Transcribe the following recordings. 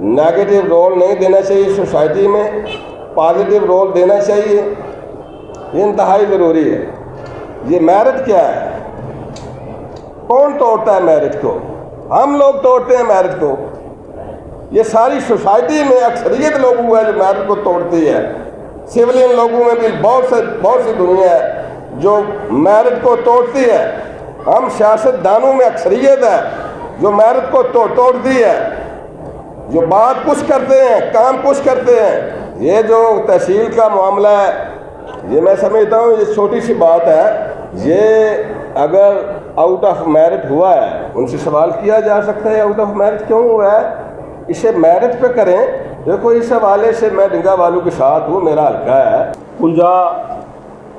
Negative role नहीं देना चाहिए सोसाइटी में, पॉजिटिव रोल देना चाहिए, ये इंतहाई ज़रूरी है। ये मैरिज क्या है? कौन तोड़ता है मैरिज को? हम लोग तोड़ते हैं मैरिज को। ये सारी सोसाइटी में अक्सरियत लोगों है जो मैरिज को तोड़ती है। सिविलियन लोगों में भी बहुत सी दुनिया है जो मैरिज को तोड़ती है। हम सियासतदानों में अक्सरियत है जो मैरिज को तोड़ती है, जो बात कुछ करते हैं काम कुछ करते हैं। ये जो तहसील का मामला है, ये मैं समझता हूँ ये छोटी सी बात है। ये अगर आउट ऑफ मैरिज हुआ है, उनसे सवाल किया जा सकता है आउट ऑफ मैरिज क्यों हुआ है, इसे मैरिज पे करें। देखो इस हवाले से मैं डिंगा वालों के साथ हूँ, मेरा हल्का है। कुंजा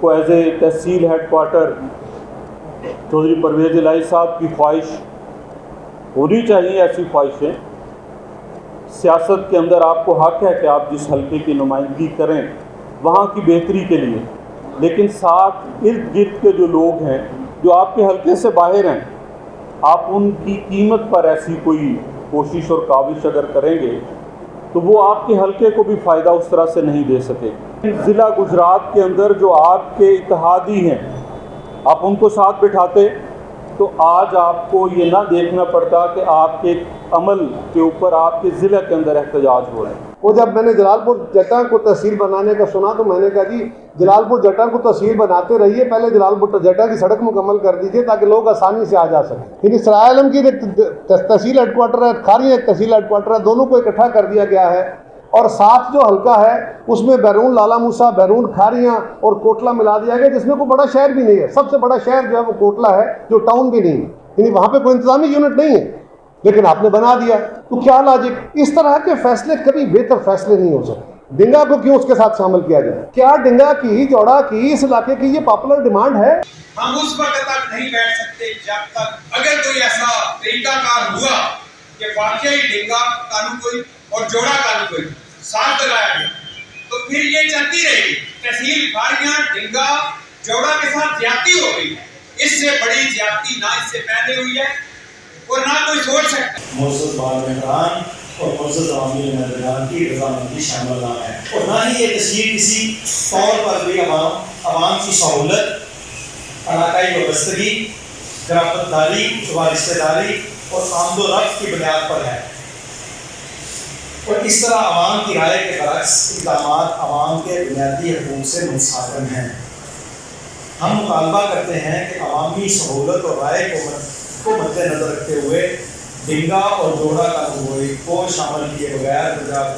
को as a tehsil headquarter Chaudhry Parvez Elahi Sahib की ख्वाहिश होनी चाहिए। ऐसी ख्वाहिशें सियासत के अंदर आपको हक है कि आप जिस हल्के की नुमाइंदगी करें वहाँ की बेहतरी के लिए, लेकिन साथ इर्द गिर्द के जो लोग हैं जो आपके हल्के से बाहर हैं, आप उनकी कीमत पर ऐसी कोई कोशिश और काविश अगर करेंगे तो वो आपके हल्के को भी फ़ायदा उस तरह से नहीं दे सके। ज़िला गुजरात के अंदर जो आपके इत्तेहादी हैं, आप उनको साथ बिठाते तो आज आपको ये ना देखना पड़ता कि आपके अमल के ऊपर आपके ज़िले के अंदर एहतजाज हो रहे हैं। वो जब मैंने जलालपुर जटा को तहसील बनाने का सुना तो मैंने कहा जी जलालपुर जटा को तहसील बनाते रहिए, पहले जलालपुर जटा की सड़क मुकम्मल कर दीजिए ताकि लोग आसानी से आ जा सकें। फिर सराय आलम की तहसील हेडक्वार्टर है, खारिया एक तहसील हेडक्वार्टर है, दोनों को इकट्ठा कर दिया गया है। और साथ जो हल्का है उसमें बैरून लाला मूसा, बैरून खारियाँ और कोटला मिला दिया गया, जिसमें कोई बड़ा शहर भी नहीं है। सबसे बड़ा शहर जो है वो कोटला है, जो टाउन भी नहीं है, यानी वहाँ पे कोई इंतजामी यूनिट नहीं है, लेकिन आपने बना दिया। तो क्या लॉजिक? इस तरह के फैसले कभी बेहतर फैसले नहीं हो सकते। डिंगा को क्यों उसके साथ शामिल किया जाए? क्या डिंगा की, जौड़ा की, इस इलाके की ये पॉपुलर डिमांड है? हम उस वक्त तक नहीं बैठ सकते जब तक अगर कोई ऐसा तरीकाकार हुआ कि वाकई डिंगा कानून कोई और जोड़ा कानून कोई साथ लगाया गया, तो फिर ये चलती रहेगी। तहसील खारियां डिंगा जोड़ा के साथ ज्यादती हो गई है। इससे बड़ी ज्यादती ना इससे पहले हुई है और ना कोई सोच सकता। मुअज़्ज़ज़ बारगान और मुअज़्ज़ज़ अवामी नज़रान की रज़ामंदी शामिल ना है, और ना ही ये तस्वीर किसी तौर पर भी आवाम की सहूलत, इलाकाई वाबस्तगी, गिरफ्तारी व रिश्तेदारी और आमदोरफ्त की बुनियाद पर है। और इस तरह आवाम की राय के बरक्स इक़दामात आवाम के बुनियादी हकूक़ से मुंसलिक हैं। हम मुतालबा करते हैं कि अवामी सहूलत और राय को मद्देनज़र रखते हुए डिंगा और जोड़ा कानून को शामिल किए बगैर पंजाब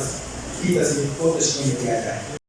की तस्वीर को तस्लीम किया जाए।